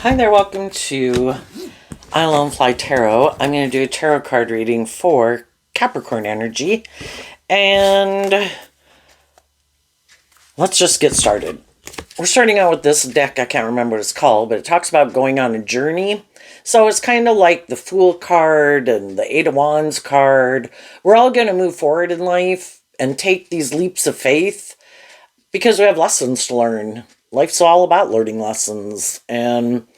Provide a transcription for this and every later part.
Hi there, welcome to I Alone Fly Tarot. I'm going to do a tarot card reading for Capricorn energy. And let's just get started. We're starting out with this deck. I can't remember what it's called, but it talks about going on a journey. So it's kind of like the Fool card and the Eight of Wands card. We're all going to move forward in life and take these leaps of faith because we have lessons to learn. Life's all about learning lessons, and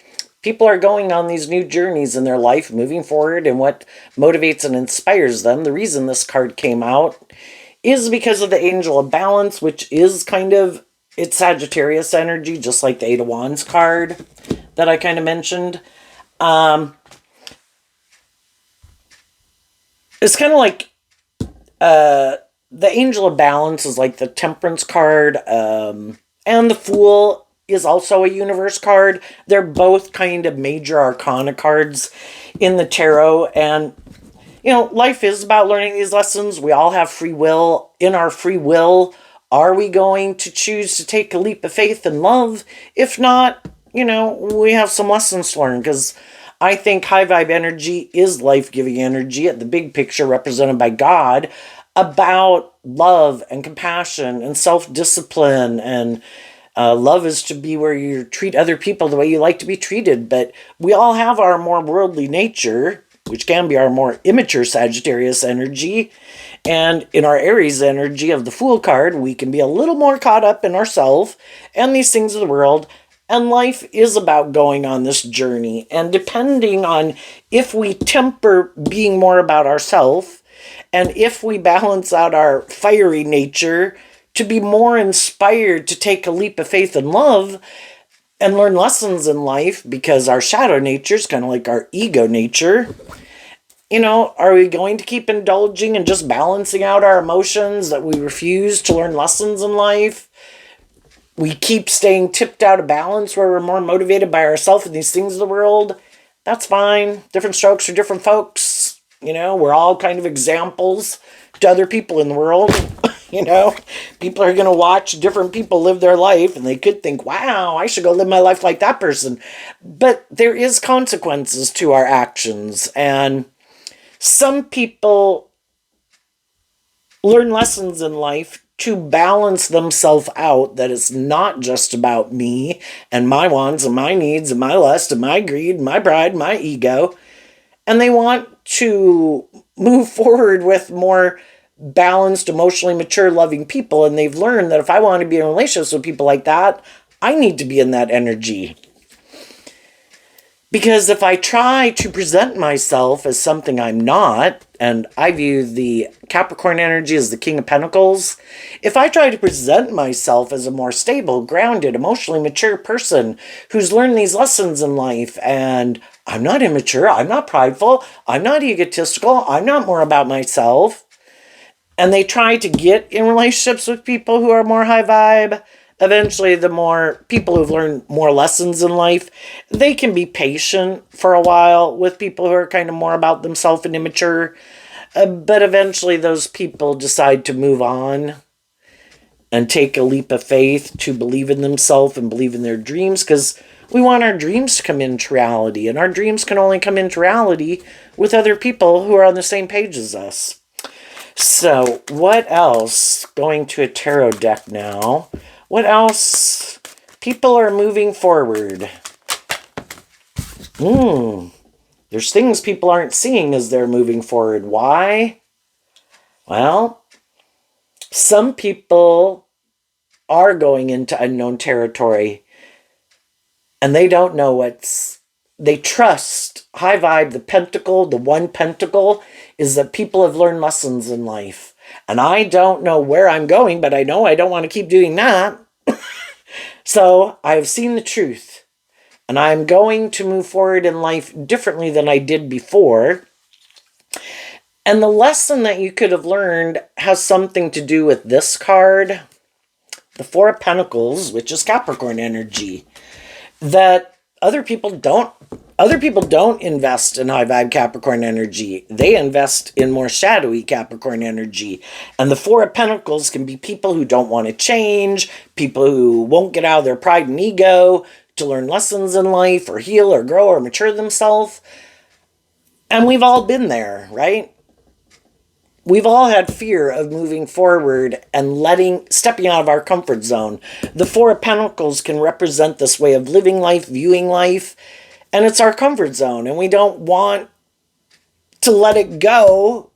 people are going on these new journeys in their life, moving forward, and what motivates and inspires them. The reason this card came out is because of the Angel of Balance, which is kind of, it's Sagittarius energy, just like the Eight of Wands card that I kind of mentioned. It's kind of like the Angel of Balance is like the Temperance card, and the Fool is also a universe card. They're both kind of major arcana cards in the tarot. And, you know, life is about learning these lessons. We all have free will. In our free will, are we going to choose to take a leap of faith and love? If not, you know, we have some lessons to learn, because I think high vibe energy is life-giving energy at the big picture represented by God, about love and compassion and self-discipline. And love is to be where you treat other people the way you like to be treated. But we all have our more worldly nature, which can be our more immature Sagittarius energy. And in our Aries energy of the Fool card, we can be a little more caught up in ourselves and these things of the world. And life is about going on this journey. And depending on if we temper being more about ourselves, and if we balance out our fiery nature to be more inspired to take a leap of faith and love and learn lessons in life, because our shadow nature is kind of like our ego nature. You know, are we going to keep indulging and just balancing out our emotions that we refuse to learn lessons in life? We keep staying tipped out of balance where we're more motivated by ourselves and these things of the world. That's fine. Different strokes for different folks. You know, we're all kind of examples to other people in the world. You know, people are going to watch different people live their life, and they could think, wow, I should go live my life like that person. But there is consequences to our actions. And some people learn lessons in life to balance themselves out, that it's not just about me and my wants and my needs and my lust and my greed, my pride, my ego. And they want to move forward with more balanced, emotionally mature, loving people. And they've learned that if I want to be in relationships with people like that, I need to be in that energy. Because if I try to present myself as something I'm not, and I view the Capricorn energy as the King of Pentacles, if I try to present myself as a more stable, grounded, emotionally mature person who's learned these lessons in life, and I'm not immature, I'm not prideful, I'm not egotistical, I'm not more about myself, and they try to get in relationships with people who are more high vibe, eventually the more people who've learned more lessons in life, they can be patient for a while with people who are kind of more about themselves and immature. But eventually those people decide to move on and take a leap of faith to believe in themselves and believe in their dreams, because we want our dreams to come into reality, and our dreams can only come into reality with other people who are on the same page as us. So what else? Going to a tarot deck now. What else? People are moving forward. There's things people aren't seeing as they're moving forward. Why? Well, some people are going into unknown territory, and they don't know they trust high vibe. The pentacle, the one pentacle, is that people have learned lessons in life. And I don't know where I'm going, but I know I don't want to keep doing that. So I have seen the truth, and I'm going to move forward in life differently than I did before. And the lesson that you could have learned has something to do with this card, the Four of Pentacles, which is Capricorn energy, that other people don't invest in high vibe Capricorn energy. They invest in more shadowy Capricorn energy. And the Four of Pentacles can be people who don't want to change, people who won't get out of their pride and ego to learn lessons in life or heal or grow or mature themselves. And we've all been there, right? We've all had fear of moving forward and stepping out of our comfort zone. The Four of Pentacles can represent this way of living life, viewing life, and it's our comfort zone, and we don't want to let it go.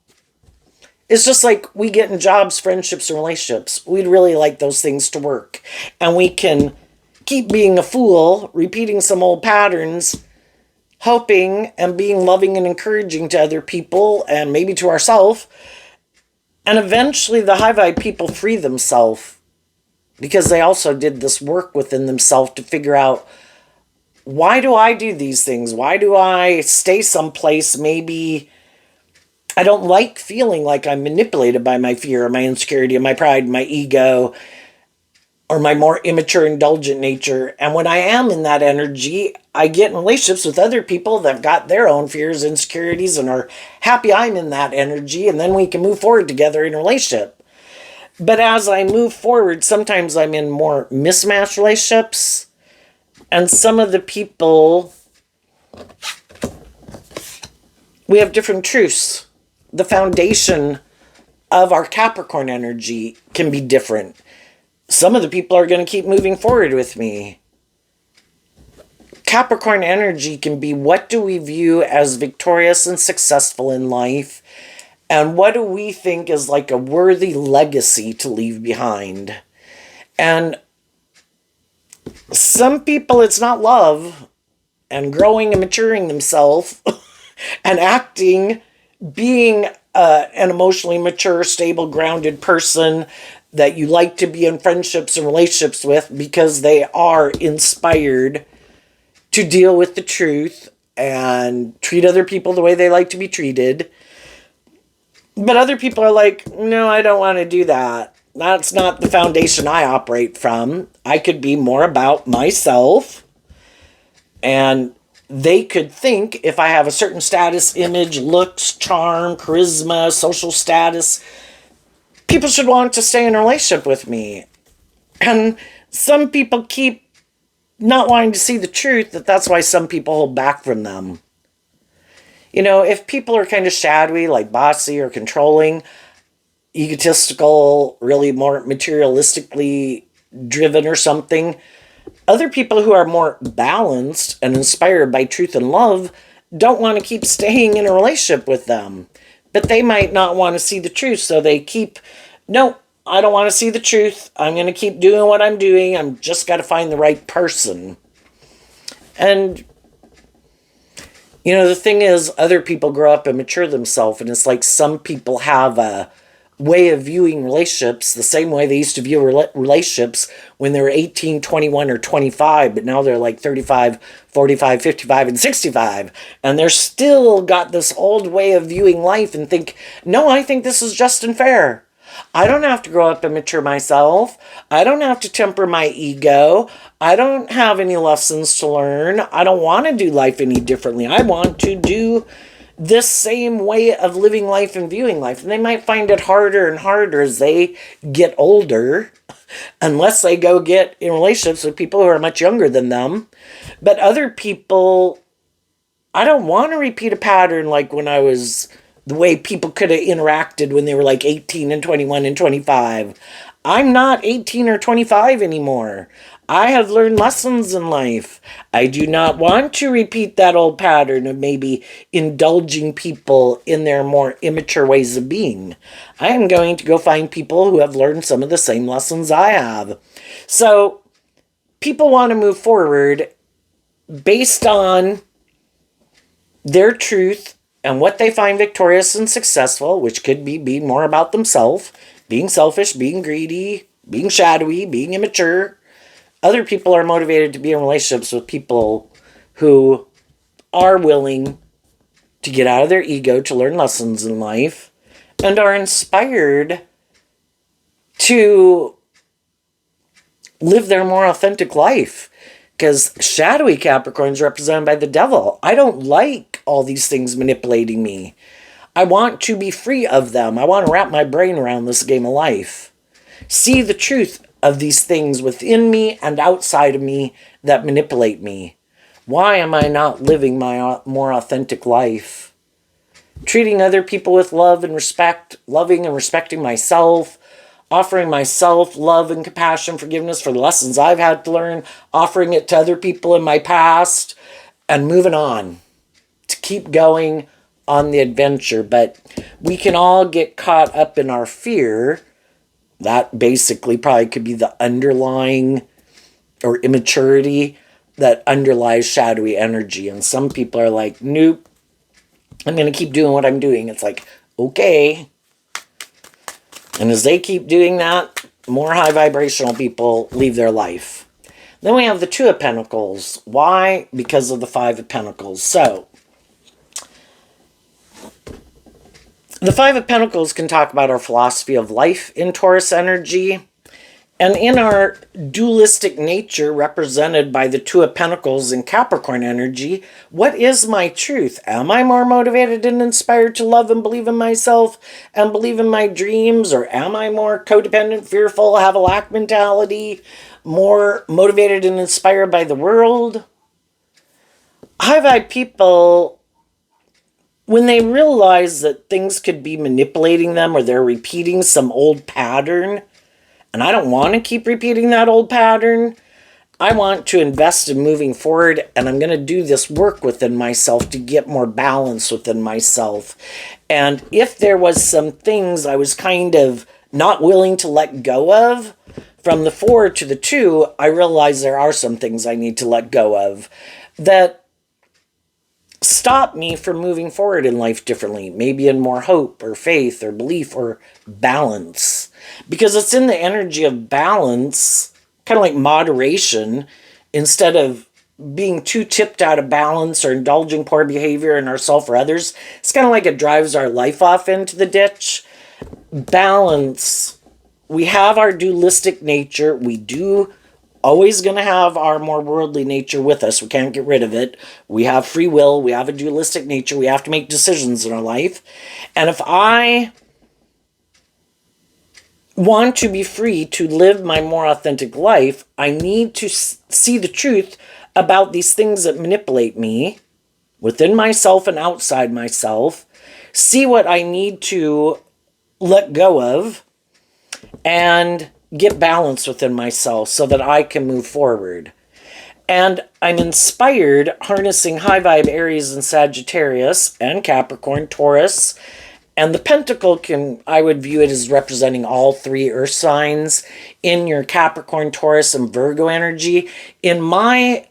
It's just like we get in jobs, friendships, and relationships. We'd really like those things to work. And we can keep being a fool, repeating some old patterns, hoping and being loving and encouraging to other people and maybe to ourselves. And eventually the high vibe people free themselves because they also did this work within themselves to figure out, why do I do these things? Why do I stay someplace? Maybe I don't like feeling like I'm manipulated by my fear or my insecurity or my pride, my ego, or my more immature, indulgent nature. And when I am in that energy, I get in relationships with other people that have got their own fears, insecurities, and are happy I'm in that energy. And then we can move forward together in a relationship. But as I move forward, sometimes I'm in more mismatched relationships. And some of the people, we have different truths. The foundation of our Capricorn energy can be different. Some of the people are going to keep moving forward with me. Capricorn energy can be, what do we view as victorious and successful in life? And what do we think is like a worthy legacy to leave behind? And some people, it's not love and growing and maturing themselves and acting, being an emotionally mature, stable, grounded person that you like to be in friendships and relationships with because they are inspired to deal with the truth and treat other people the way they like to be treated. But other people are like, no, I don't want to do that. That's not the foundation I operate from. I could be more about myself. And they could think if I have a certain status, image, looks, charm, charisma, social status, people should want to stay in a relationship with me. And some people keep not wanting to see the truth, that's why some people hold back from them. You know, if people are kind of shadowy, like bossy or controlling, egotistical, really more materialistically driven or something, other people who are more balanced and inspired by truth and love don't want to keep staying in a relationship with them. But they might not want to see the truth, so they keep, no, I don't want to see the truth. I'm going to keep doing what I'm doing. I'm just got to find the right person. And, you know, the thing is, other people grow up and mature themselves, and it's like some people have a way of viewing relationships the same way they used to view relationships when they were 18, 21, or 25, but now they're like 35, 45, 55, and 65, and they're still got this old way of viewing life and think, no, I think this is just and fair. I don't have to grow up and mature myself. I don't have to temper my ego. I don't have any lessons to learn. I don't want to do life any differently. I want to do this same way of living life and viewing life. And they might find it harder and harder as they get older, unless they go get in relationships with people who are much younger than them. But other people, I don't want to repeat a pattern like when I was, the way people could have interacted when they were like 18 and 21 and 25. I'm not 18 or 25 anymore. I have learned lessons in life. I do not want to repeat that old pattern of maybe indulging people in their more immature ways of being. I am going to go find people who have learned some of the same lessons I have. So people want to move forward based on their truth and what they find victorious and successful, which could be being more about themselves, being selfish, being greedy, being shadowy, being immature. Other people are motivated to be in relationships with people who are willing to get out of their ego, to learn lessons in life, and are inspired to live their more authentic life. Because shadowy Capricorns represented by the devil. I don't like all these things manipulating me. I want to be free of them. I want to wrap my brain around this game of life. See the truth of these things within me and outside of me that manipulate me? Why am I not living my more authentic life? Treating other people with love and respect, loving and respecting myself, offering myself love and compassion, forgiveness for the lessons I've had to learn, offering it to other people in my past, and moving on to keep going on the adventure. But we can all get caught up in our fear. That basically probably could be the underlying or immaturity that underlies shadowy energy. And some people are like, nope, I'm going to keep doing what I'm doing. It's like, okay. And as they keep doing that, more high vibrational people leave their life. Then we have the Two of Pentacles. Why? Because of the Five of Pentacles. So, the Five of Pentacles can talk about our philosophy of life in Taurus energy. And in our dualistic nature, represented by the Two of Pentacles in Capricorn energy, what is my truth? Am I more motivated and inspired to love and believe in myself and believe in my dreams? Or am I more codependent, fearful, have a lack mentality, more motivated and inspired by the world? High vibe people, when they realize that things could be manipulating them or they're repeating some old pattern, and I don't want to keep repeating that old pattern, I want to invest in moving forward, and I'm going to do this work within myself to get more balance within myself. And if there was some things I was kind of not willing to let go of, from the 4 to the 2, I realize there are some things I need to let go of that stop me from moving forward in life differently, maybe in more hope or faith or belief or balance. Because it's in the energy of balance, kind of like moderation, instead of being too tipped out of balance or indulging poor behavior in ourselves or others. It's kind of like it drives our life off into the ditch. Balance. We have our dualistic nature. We do always going to have our more worldly nature with us. We can't get rid of it. We have free will. We have a dualistic nature. We have to make decisions in our life. And if I want to be free to live my more authentic life, I need to see the truth about these things that manipulate me within myself and outside myself, see what I need to let go of, and get balance within myself so that I can move forward. And I'm inspired harnessing high vibe Aries and Sagittarius and Capricorn, Taurus. And the pentacle I would view it as representing all 3 earth signs in your Capricorn, Taurus, and Virgo energy. In my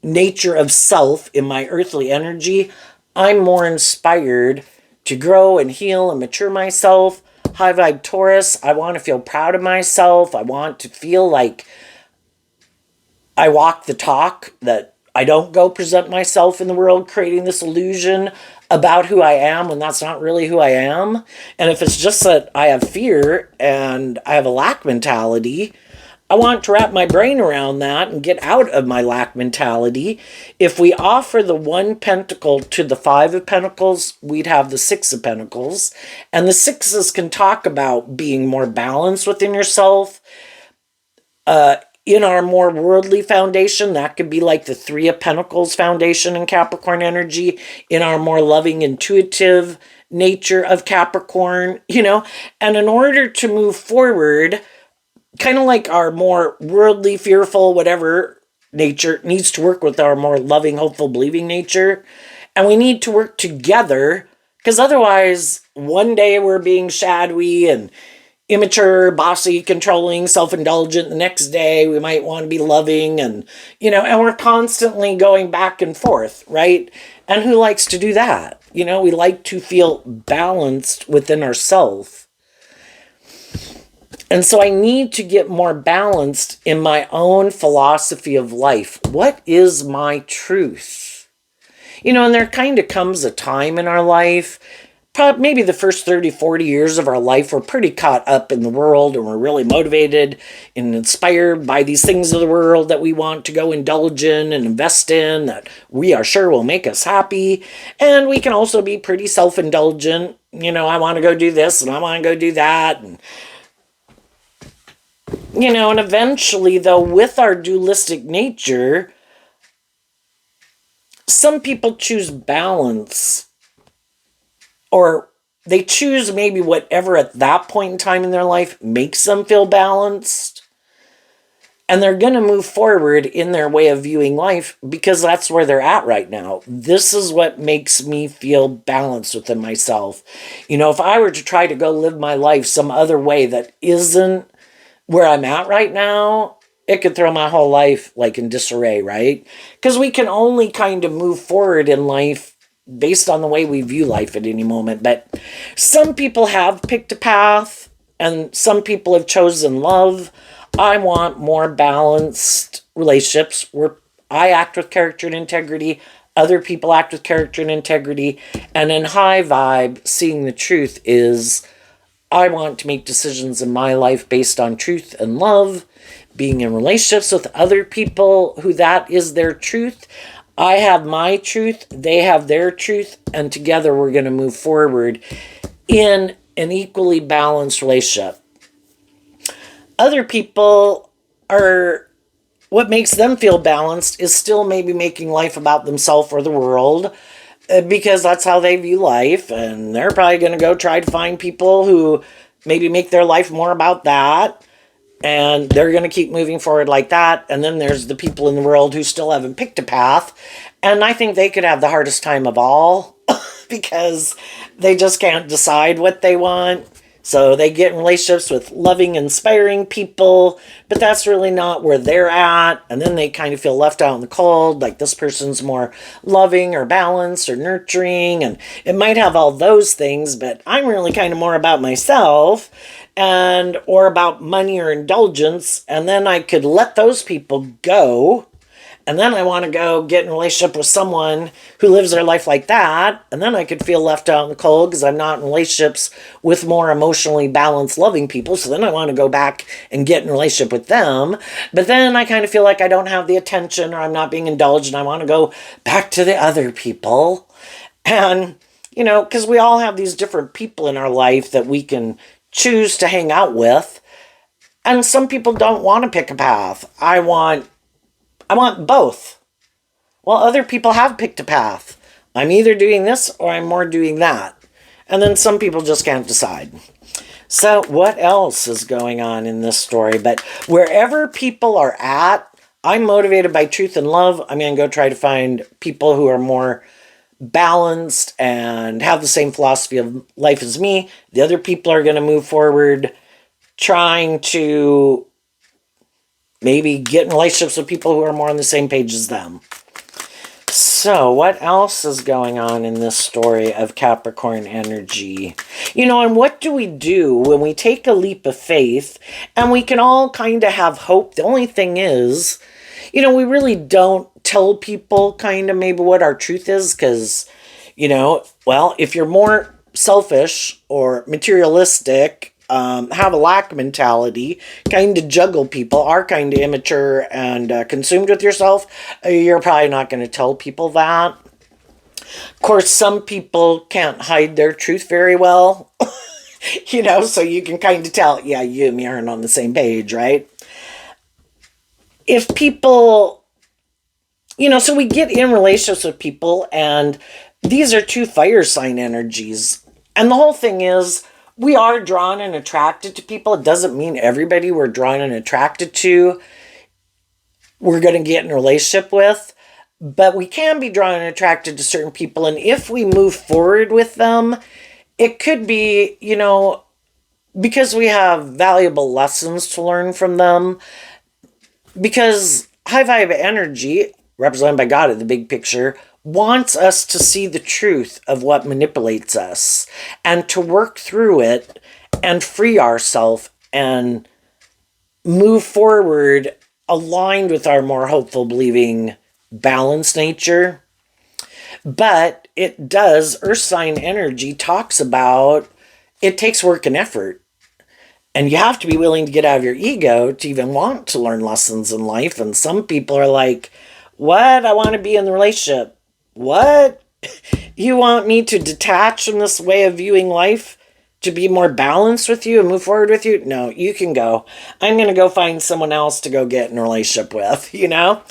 nature of self, in my earthly energy, I'm more inspired to grow and heal and mature myself. High vibe Taurus, I want to feel proud of myself. I want to feel like I walk the talk, that I don't go present myself in the world creating this illusion about who I am when that's not really who I am. And if it's just that I have fear and I have a lack mentality, I want to wrap my brain around that and get out of my lack mentality. If we offer the 1 pentacle to the 5 of Pentacles, we'd have the 6 of Pentacles. And the 6s can talk about being more balanced within yourself. In our more worldly foundation, that could be like the 3 of Pentacles foundation in Capricorn energy. In our more loving, intuitive nature of Capricorn, And in order to move forward, kind of like our more worldly, fearful, whatever nature needs to work with our more loving, hopeful, believing nature. And we need to work together, because otherwise, one day we're being shadowy and immature, bossy, controlling, self-indulgent. The next day we might want to be loving and we're constantly going back and forth, right? And who likes to do that? We like to feel balanced within ourselves. And so I need to get more balanced in my own philosophy of life. What is my truth? And there kind of comes a time in our life, probably maybe the first 30, 40 years of our life, we're pretty caught up in the world and we're really motivated and inspired by these things of the world that we want to go indulge in and invest in, that we are sure will make us happy. And we can also be pretty self-indulgent. I want to go do this and I want to go do that. And And eventually, though, with our dualistic nature, some people choose balance, or they choose maybe whatever at that point in time in their life makes them feel balanced. And they're going to move forward in their way of viewing life because that's where they're at right now. This is what makes me feel balanced within myself. If I were to try to go live my life some other way that isn't where I'm at right now, it could throw my whole life like in disarray, right? Because we can only kind of move forward in life based on the way we view life at any moment. But some people have picked a path and some people have chosen love. I want more balanced relationships where I act with character and integrity, other people act with character and integrity, and in high vibe, seeing the truth is I want to make decisions in my life based on truth and love, being in relationships with other people who that is their truth. I have my truth, they have their truth, and together we're going to move forward in an equally balanced relationship. Other people are, what makes them feel balanced is still maybe making life about themselves or the world, because that's how they view life, and they're probably going to go try to find people who maybe make their life more about that, and they're going to keep moving forward like that. And then there's the people in the world who still haven't picked a path, and I think they could have the hardest time of all because they just can't decide what they want. So they get in relationships with loving, inspiring people, but that's really not where they're at. And then they kind of feel left out in the cold, like this person's more loving or balanced or nurturing. And it might have all those things, but I'm really kind of more about myself and or about money or indulgence. And then I could let those people go. And then I want to go get in a relationship with someone who lives their life like that. And then I could feel left out in the cold because I'm not in relationships with more emotionally balanced, loving people. So then I want to go back and get in a relationship with them. But then I kind of feel like I don't have the attention or I'm not being indulged and I want to go back to the other people. And, because we all have these different people in our life that we can choose to hang out with. And some people don't want to pick a path. I want both. Well, other people have picked a path. I'm either doing this or I'm more doing that. And then some people just can't decide. So what else is going on in this story? But wherever people are at, I'm motivated by truth and love. I'm going to go try to find people who are more balanced and have the same philosophy of life as me. The other people are going to move forward trying to maybe get in relationships with people who are more on the same page as them. So, what else is going on in this story of Capricorn energy? And what do we do when we take a leap of faith and we can all kind of have hope? The only thing is, we really don't tell people kind of maybe what our truth is because, if you're more selfish or materialistic, have a lack mentality, kind of juggle people, are kind of immature and consumed with yourself, you're probably not going to tell people that. Of course, some people can't hide their truth very well, so you can kind of tell, yeah, you and me aren't on the same page, right? If people, so we get in relationships with people, and these are two fire sign energies. And the whole thing is, we are drawn and attracted to people. It doesn't mean everybody we're drawn and attracted to we're going to get in a relationship with, but we can be drawn and attracted to certain people. And if we move forward with them, it could be, because we have valuable lessons to learn from them. Because high vibe energy, represented by God in the big picture, wants us to see the truth of what manipulates us and to work through it and free ourselves and move forward aligned with our more hopeful, believing, balanced nature. But it does, earth sign energy talks about it takes work and effort. And you have to be willing to get out of your ego to even want to learn lessons in life. And some people are like, what? I want to be in the relationship. What? You want me to detach from this way of viewing life to be more balanced with you and move forward with you, no, you can go. I'm going to go find someone else to go get in a relationship with, you know?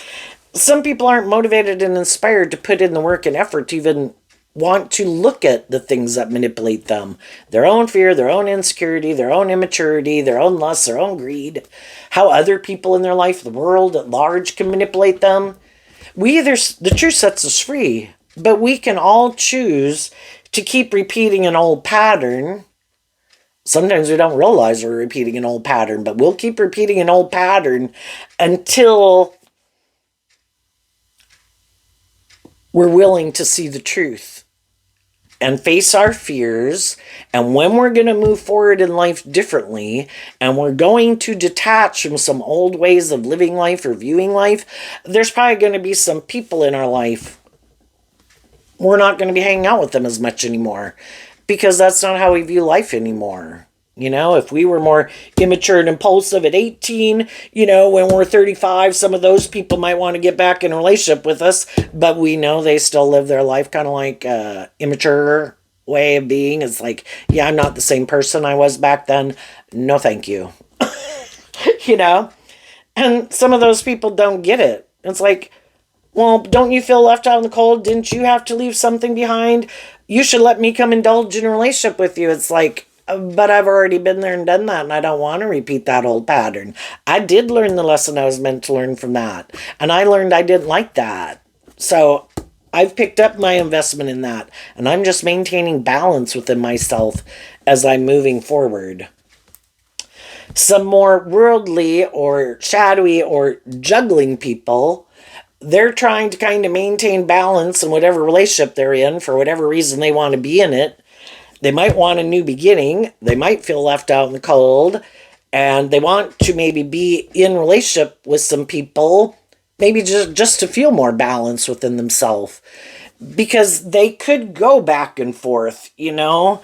Some people aren't motivated and inspired to put in the work and effort to even want to look at the things that manipulate them. Their own fear, their own insecurity, their own immaturity, their own lust, their own greed, how other people in their life, the world at large, can manipulate them. The truth sets us free, but we can all choose to keep repeating an old pattern. Sometimes we don't realize we're repeating an old pattern, but we'll keep repeating an old pattern until we're willing to see the truth and face our fears. And when we're going to move forward in life differently, and we're going to detach from some old ways of living life or viewing life, there's probably going to be some people in our life we're not going to be hanging out with them as much anymore, because that's not how we view life anymore. You know, if we were more immature and impulsive at 18, you know, when we're 35, some of those people might want to get back in a relationship with us, but we know they still live their life kind of like immature way of being. It's like, yeah, I'm not the same person I was back then. No, thank you. You know? And some of those people don't get it. It's like, well, don't you feel left out in the cold? Didn't you have to leave something behind? You should let me come indulge in a relationship with you. It's like, but I've already been there and done that, and I don't want to repeat that old pattern. I did learn the lesson I was meant to learn from that, and I learned I didn't like that. So I've picked up my investment in that, and I'm just maintaining balance within myself as I'm moving forward. Some more worldly or shadowy or juggling people, they're trying to kind of maintain balance in whatever relationship they're in for whatever reason they want to be in it. They might want a new beginning. They might feel left out in the cold, and they want to maybe be in relationship with some people, maybe just to feel more balance within themselves, because they could go back and forth, you know.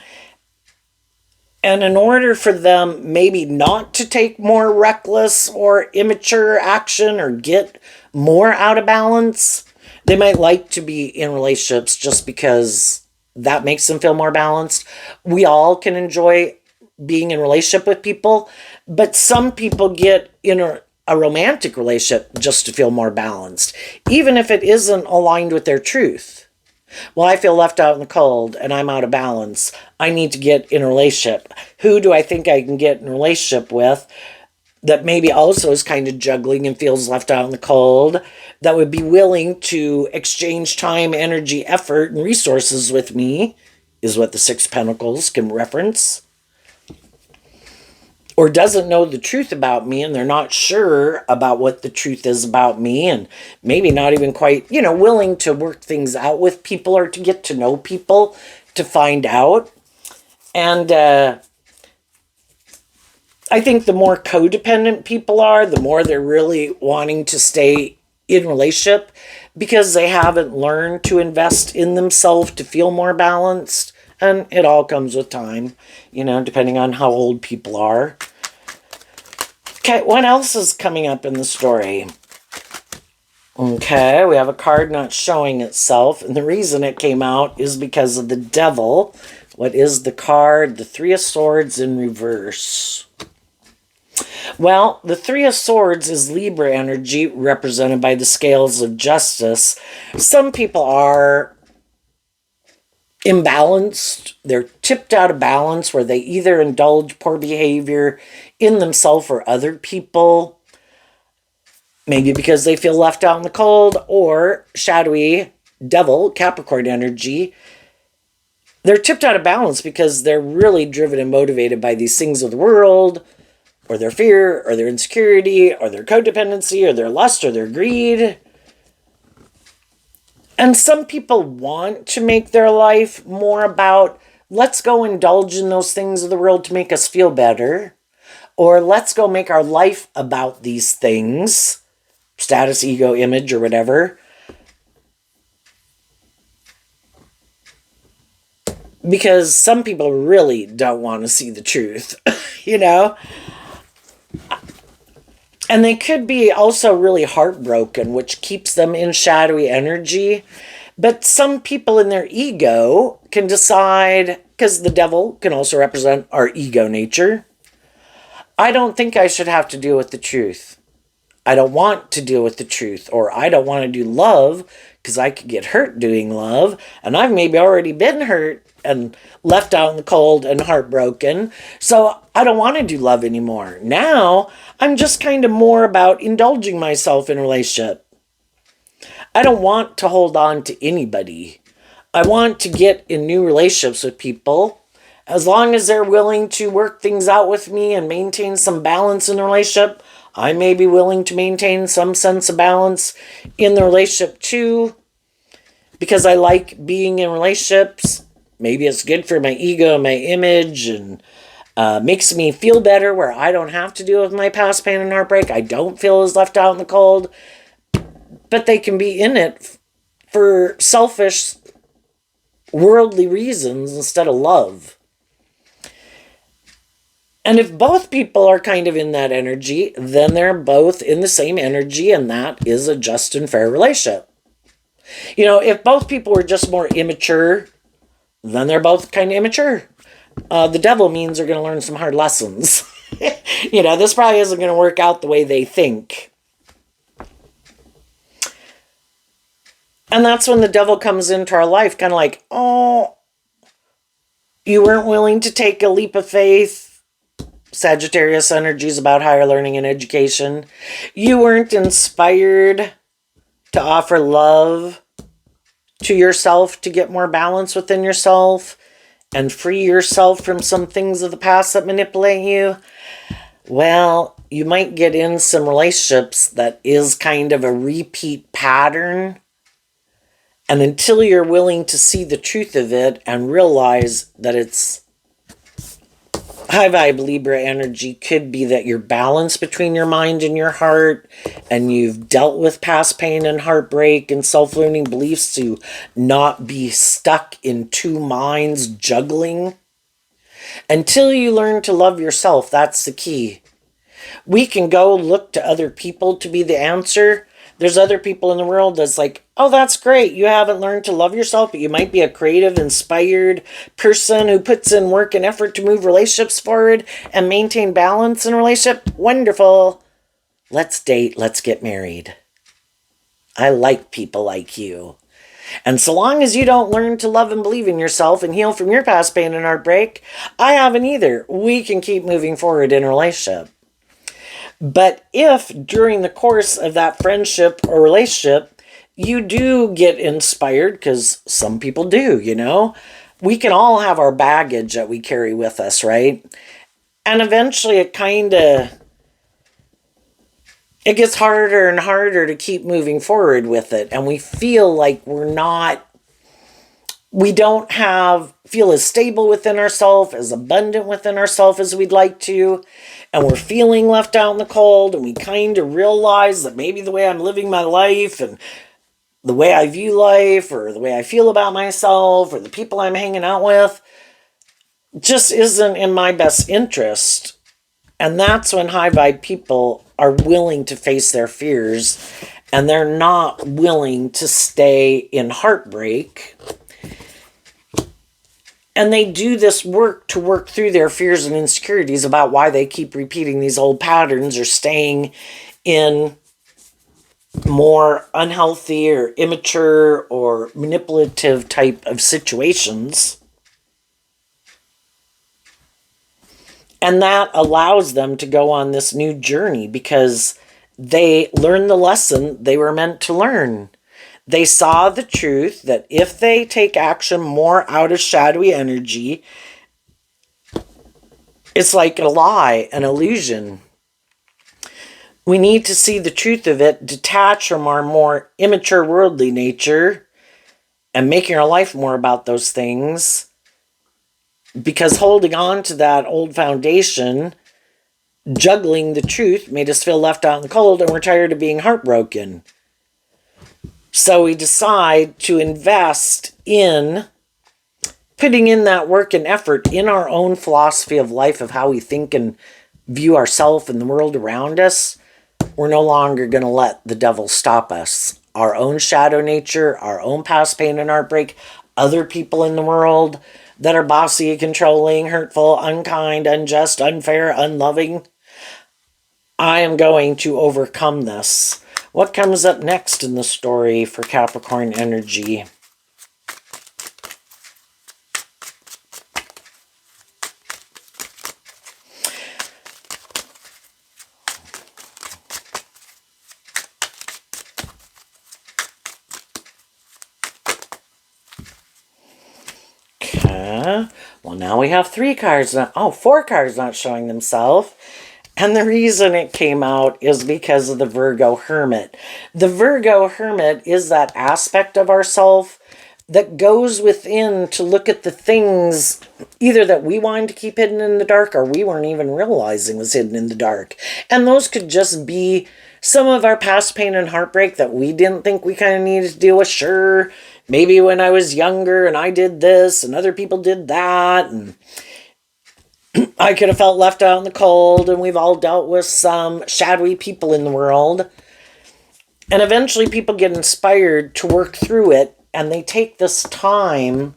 And in order for them maybe not to take more reckless or immature action or get more out of balance, they might like to be in relationships just because that makes them feel more balanced. We all can enjoy being in relationship with people, but some people get in a romantic relationship just to feel more balanced, even if it isn't aligned with their truth. Well, I feel left out in the cold and I'm out of balance. I need to get in a relationship. Who do I think I can get in a relationship with that maybe also is kind of juggling and feels left out in the cold, that would be willing to exchange time, energy, effort, and resources with me, is what the Six of Pentacles can reference. Or doesn't know the truth about me, and they're not sure about what the truth is about me, and maybe not even quite, willing to work things out with people or to get to know people to find out. And I think the more codependent people are, the more they're really wanting to stay in relationship because they haven't learned to invest in themselves to feel more balanced. And it all comes with time, depending on how old people are. Okay, what else is coming up in the story? Okay, we have a card not showing itself. And the reason it came out is because of the Devil. What is the card? The Three of Swords in reverse. Well, the Three of Swords is Libra energy represented by the scales of justice. Some people are imbalanced. They're tipped out of balance where they either indulge poor behavior in themselves or other people, maybe because they feel left out in the cold, or shadowy Devil, Capricorn energy. They're tipped out of balance because they're really driven and motivated by these things of the world, or their fear, or their insecurity, or their codependency, or their lust, or their greed. And some people want to make their life more about, let's go indulge in those things of the world to make us feel better. Or let's go make our life about these things. Status, ego, image, or whatever. Because some people really don't want to see the truth, And they could be also really heartbroken, which keeps them in shadowy energy But some people in their ego can decide, because the devil can also represent our ego nature, I don't think I should have to deal with the truth. I don't want to deal with the truth, or I don't want to do love because I could get hurt doing love, and I've maybe already been hurt and left out in the cold and heartbroken, so I don't want to do love anymore. Now, I'm just kind of more about indulging myself in a relationship. I don't want to hold on to anybody. I want to get in new relationships with people as long as they're willing to work things out with me and maintain some balance in the relationship. I may be willing to maintain some sense of balance in the relationship too, because I like being in relationships. Maybe it's good for my ego, my image, and makes me feel better where I don't have to deal with my past pain and heartbreak. I don't feel as left out in the cold. But they can be in it for selfish, worldly reasons instead of love. And if both people are kind of in that energy, then they're both in the same energy, and that is a just and fair relationship. You know, if both people were just more immature, then they're both kind of immature. The devil means they're going to learn some hard lessons. You know, this probably isn't going to work out the way they think. And that's when the devil comes into our life, kind of like, oh, you weren't willing to take a leap of faith. Sagittarius energy is about higher learning and education. You weren't inspired to offer love to yourself to get more balance within yourself and free yourself from some things of the past that manipulate you. Well, you might get in some relationships that is kind of a repeat pattern. And until you're willing to see the truth of it and realize that it's high vibe Libra energy, could be that you're balanced between your mind and your heart, and you've dealt with past pain and heartbreak and self-learning beliefs to not be stuck in two minds juggling. Until you learn to love yourself, that's the key. We can go look to other people to be the answer. There's other people in the world that's like, oh, that's great. You haven't learned to love yourself, but you might be a creative, inspired person who puts in work and effort to move relationships forward and maintain balance in a relationship. Wonderful. Let's date. Let's get married. I like people like you. And so long as you don't learn to love and believe in yourself and heal from your past pain and heartbreak, I haven't either. We can keep moving forward in a relationship. But if during the course of that friendship or relationship, you do get inspired, because some people do, you know, we can all have our baggage that we carry with us, right? And eventually it gets harder and harder to keep moving forward with it. And we feel like we don't feel as stable within ourselves, as abundant within ourselves as we'd like to. And we're feeling left out in the cold, and we kind of realize that maybe the way I'm living my life and the way I view life or the way I feel about myself or the people I'm hanging out with just isn't in my best interest. And that's when high vibe people are willing to face their fears, and they're not willing to stay in heartbreak. And they do this work to work through their fears and insecurities about why they keep repeating these old patterns or staying in more unhealthy or immature or manipulative type of situations. And that allows them to go on this new journey because they learn the lesson they were meant to learn. They saw the truth that if they take action more out of shadowy energy, it's like a lie, an illusion. We need to see the truth of it, detach from our more immature worldly nature, and making our life more about those things. Because holding on to that old foundation, juggling the truth, made us feel left out in the cold, and we're tired of being heartbroken. So we decide to invest in putting in that work and effort in our own philosophy of life, of how we think and view ourselves and the world around us. We're no longer going to let the devil stop us our own shadow nature, our own past pain and heartbreak, other people in the world that are bossy, controlling, hurtful, unkind, unjust, unfair, unloving. I am going to overcome this. What comes up next in the story for Capricorn energy? Okay. Well, now we have 3 cards. Oh, 4 cards not showing themselves. And the reason it came out is because of the Virgo Hermit. The Virgo Hermit is that aspect of ourself that goes within to look at the things either that we wanted to keep hidden in the dark or we weren't even realizing was hidden in the dark. And those could just be some of our past pain and heartbreak that we didn't think we kind of needed to deal with. Sure, maybe when I was younger and I did this and other people did that, and I could have felt left out in the cold, and we've all dealt with some shadowy people in the world. And eventually people get inspired to work through it, and they take this time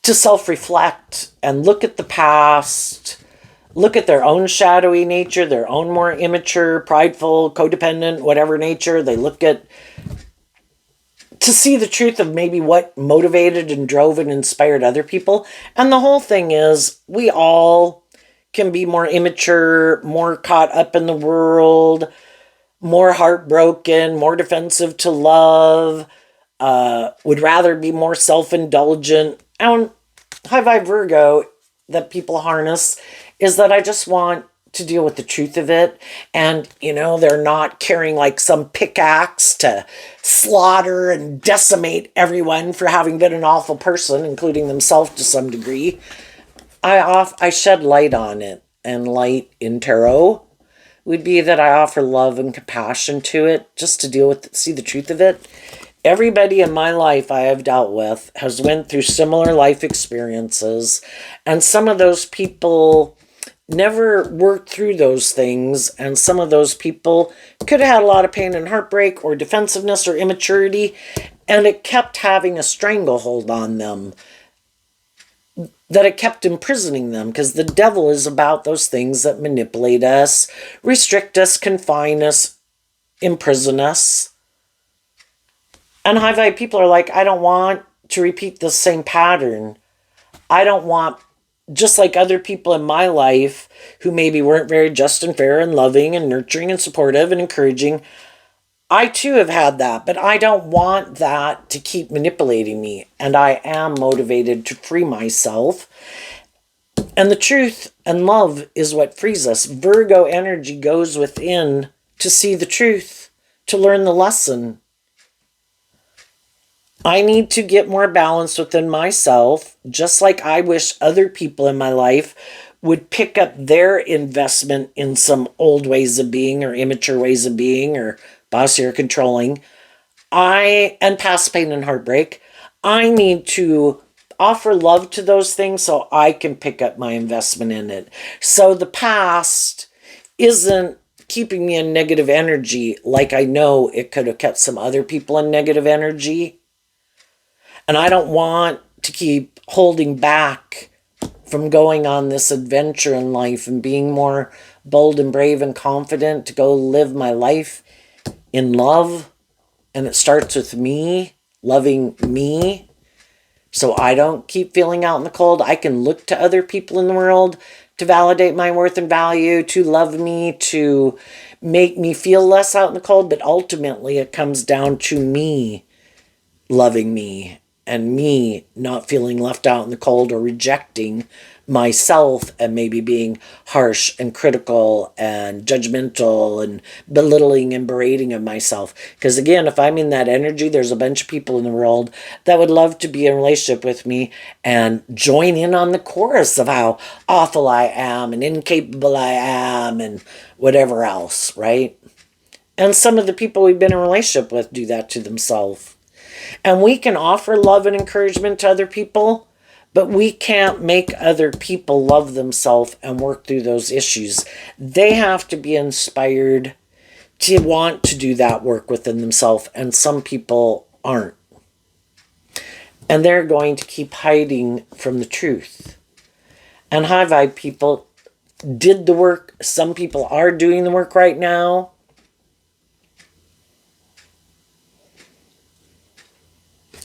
to self-reflect and look at the past, look at their own shadowy nature, their own more immature, prideful, codependent, whatever nature. They look at to see the truth of maybe what motivated and drove and inspired other people. And the whole thing is we all can be more immature, more caught up in the world, more heartbroken, more defensive to love, would rather be more self-indulgent. And High Vibe Virgo that people harness is that I just want to deal with the truth of it. And, they're not carrying like some pickaxe to slaughter and decimate everyone for having been an awful person, including themselves to some degree. I shed light on it, and light in tarot would be that I offer love and compassion to it, just to deal with, see the truth of it. Everybody in my life I have dealt with has went through similar life experiences, and some of those people never worked through those things, and some of those people could have had a lot of pain and heartbreak or defensiveness or immaturity, and it kept having a stranglehold on them, that it kept imprisoning them, because the devil is about those things that manipulate us, restrict us, confine us, imprison us. And high vibe people are like, I don't want to repeat the same pattern. I don't want, just like other people in my life who maybe weren't very just and fair and loving and nurturing and supportive and encouraging, I too have had that, but I don't want that to keep manipulating me. And I am motivated to free myself. And the truth and love is what frees us. Virgo energy goes within to see the truth, to learn the lesson. I need to get more balance within myself, just like I wish other people in my life would pick up their investment in some old ways of being or immature ways of being or bossy or controlling. And past pain and heartbreak. I need to offer love to those things so I can pick up my investment in it. So the past isn't keeping me in negative energy like I know it could have kept some other people in negative energy. And I don't want to keep holding back from going on this adventure in life and being more bold and brave and confident to go live my life in love. And it starts with me, loving me, so I don't keep feeling out in the cold. I can look to other people in the world to validate my worth and value, to love me, to make me feel less out in the cold. But ultimately, it comes down to me loving me, and me not feeling left out in the cold or rejecting myself and maybe being harsh and critical and judgmental and belittling and berating of myself. Because again, if I'm in that energy, there's a bunch of people in the world that would love to be in a relationship with me and join in on the chorus of how awful I am and incapable I am and whatever else, right? And some of the people we've been in a relationship with do that to themselves. And we can offer love and encouragement to other people, but we can't make other people love themselves and work through those issues. They have to be inspired to want to do that work within themselves, and some people aren't. And they're going to keep hiding from the truth. And high vibe people did the work. Some people are doing the work right now.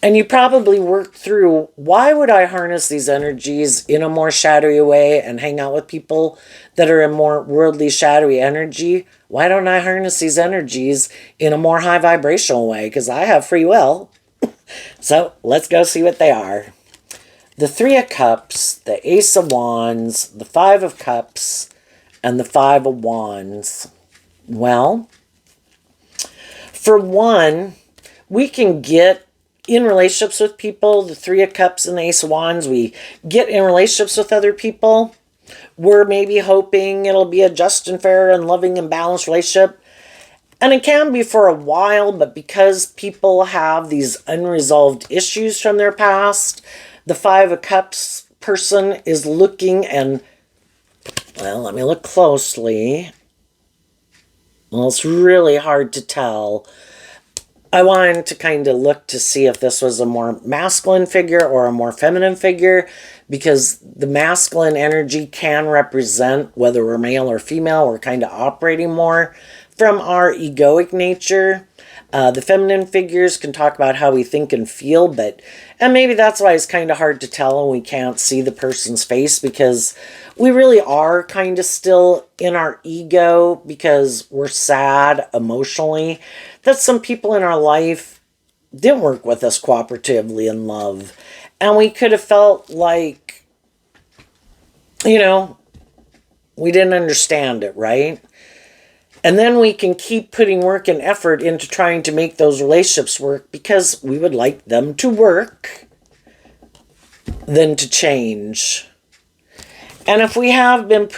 And you probably work through, why would I harness these energies in a more shadowy way and hang out with people that are in more worldly, shadowy energy? Why don't I harness these energies in a more high vibrational way? Because I have free will. So let's go see what they are. The Three of Cups, the Ace of Wands, the Five of Cups, and the Five of Wands. Well, for one, we can get in relationships with people, the Three of Cups and the Ace of Wands, we get in relationships with other people. We're maybe hoping it'll be a just and fair and loving and balanced relationship. And it can be for a while, but because people have these unresolved issues from their past, the Five of Cups person is looking and, well, let me look closely. Well, it's really hard to tell. I wanted to kind of look to see if this was a more masculine figure or a more feminine figure, because the masculine energy can represent whether we're male or female. We're kind of operating more from our egoic nature. The feminine figures can talk about how we think and feel, and maybe that's why it's kind of hard to tell and we can't see the person's face, because we really are kind of still in our ego because we're sad emotionally that some people in our life didn't work with us cooperatively in love. And we could have felt like, we didn't understand it, right? And then we can keep putting work and effort into trying to make those relationships work because we would like them to work than to change. And if we have been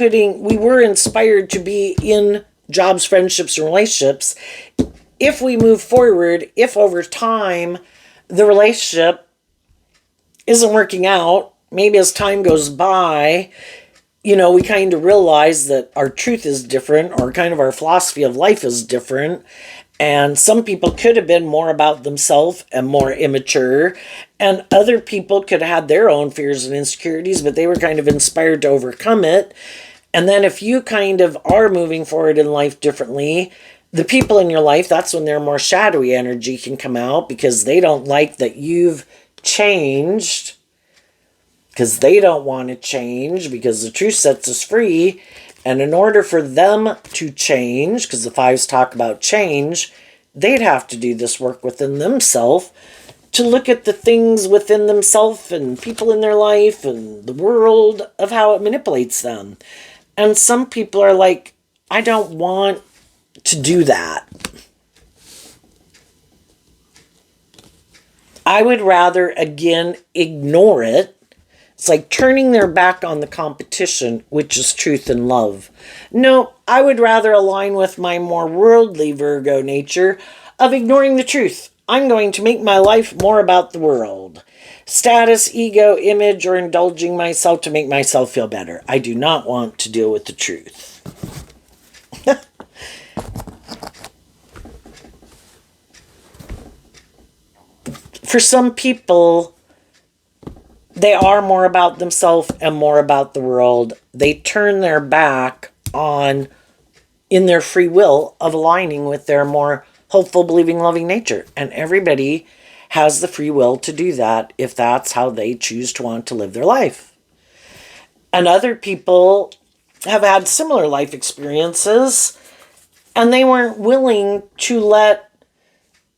we were inspired to be in jobs, friendships, and relationships, if we move forward, if over time the relationship isn't working out, maybe as time goes by, we kind of realize that our truth is different, or kind of our philosophy of life is different. And some people could have been more about themselves and more immature. And other people could have had their own fears and insecurities, but they were kind of inspired to overcome it. And then if you kind of are moving forward in life differently, the people in your life, that's when their more shadowy energy can come out, because they don't like that you've changed, because they don't want to change, because the truth sets us free. And in order for them to change, because the fives talk about change, they'd have to do this work within themselves to look at the things within themselves and people in their life and the world of how it manipulates them. And some people are like, I don't want to do that. I would rather, again, ignore it. It's like turning their back on the competition, which is truth and love. No, I would rather align with my more worldly Virgo nature of ignoring the truth. I'm going to make my life more about the world. Status, ego, image, or indulging myself to make myself feel better. I do not want to deal with the truth. For some people, they are more about themselves and more about the world. They turn their back on, in their free will, of aligning with their more hopeful, believing, loving nature. And everybody has the free will to do that if that's how they choose to want to live their life. And other people have had similar life experiences, and they weren't willing to let,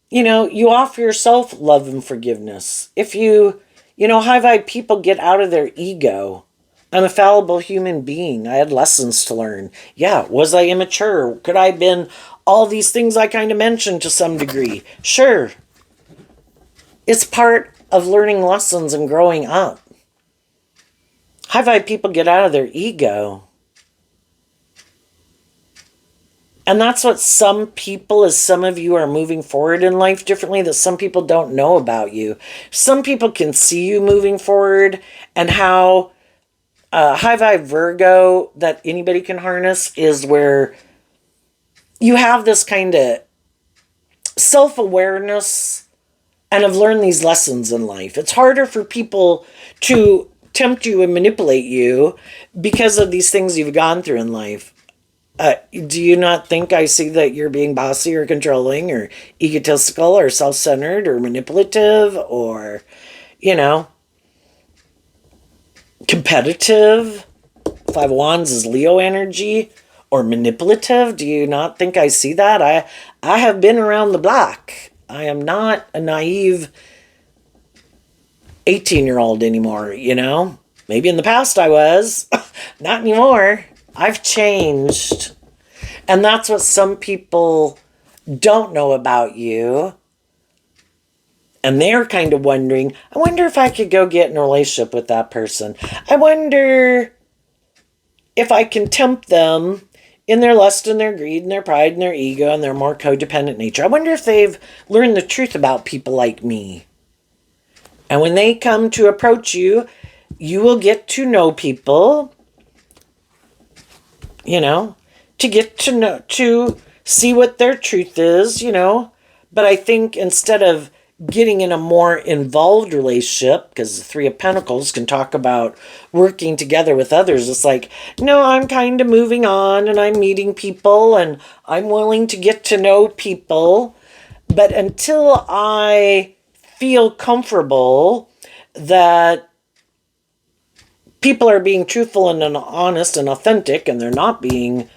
you offer yourself love and forgiveness. If high vibe people get out of their ego. I'm a fallible human being. I had lessons to learn. Yeah, was I immature? Could I have been all these things I kind of mentioned to some degree? Sure. It's part of learning lessons and growing up. High vibe people get out of their ego. And that's what some people, as some of you are moving forward in life differently, that some people don't know about you. Some people can see you moving forward, and how high vibe Virgo that anybody can harness is where, you have this kind of self-awareness and have learned these lessons in life. It's harder for people to tempt you and manipulate you because of these things you've gone through in life. Do you not think I see that you're being bossy or controlling or egotistical or self-centered or manipulative or, you know, competitive? Five of Wands is Leo energy. Or manipulative? Do you not think I see that? I have been around the block. I am not a naive 18-year-old anymore, you know? Maybe in the past I was. Not anymore. I've changed. And that's what some people don't know about you. And they're kind of wondering, I wonder if I could go get in a relationship with that person. I wonder if I can tempt them in their lust and their greed and their pride and their ego and their more codependent nature. I wonder if they've learned the truth about people like me. And when they come to approach you, you will get to know people, you know, to get to know, to see what their truth is, you know. But I think instead of getting in a more involved relationship, because the Three of Pentacles can talk about working together with others, it's like, no, I'm kind of moving on and I'm meeting people and I'm willing to get to know people. But until I feel comfortable that people are being truthful and honest and authentic and they're not being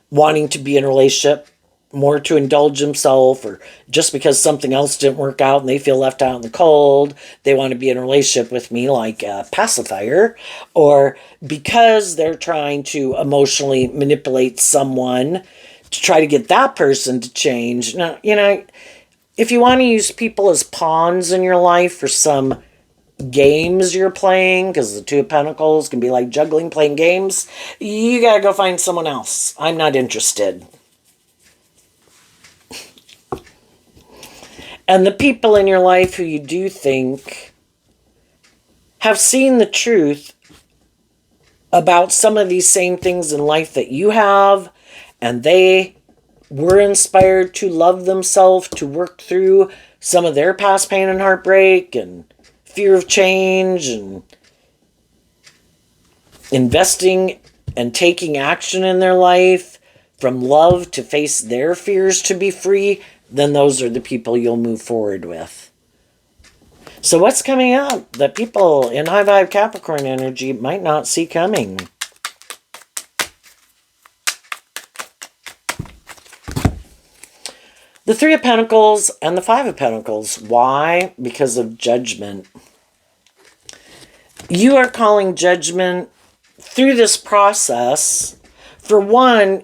wanting to be in a relationship more to indulge themselves or just because something else didn't work out and they feel left out in the cold, they want to be in a relationship with me like a pacifier, or because they're trying to emotionally manipulate someone to try to get that person to change. Now, you know, if you want to use people as pawns in your life for some games you're playing, because the Two of Pentacles can be like juggling, playing games, you gotta go find someone else. I'm not interested. And the people in your life who you do think have seen the truth about some of these same things in life that you have, and they were inspired to love themselves, to work through some of their past pain and heartbreak and fear of change and investing and taking action in their life from love to face their fears to be free, then those are the people you'll move forward with. So what's coming up that people in high vibe Capricorn energy might not see coming? The Three of Pentacles and the Five of Pentacles. Why? Because of judgment. You are calling judgment through this process. For one,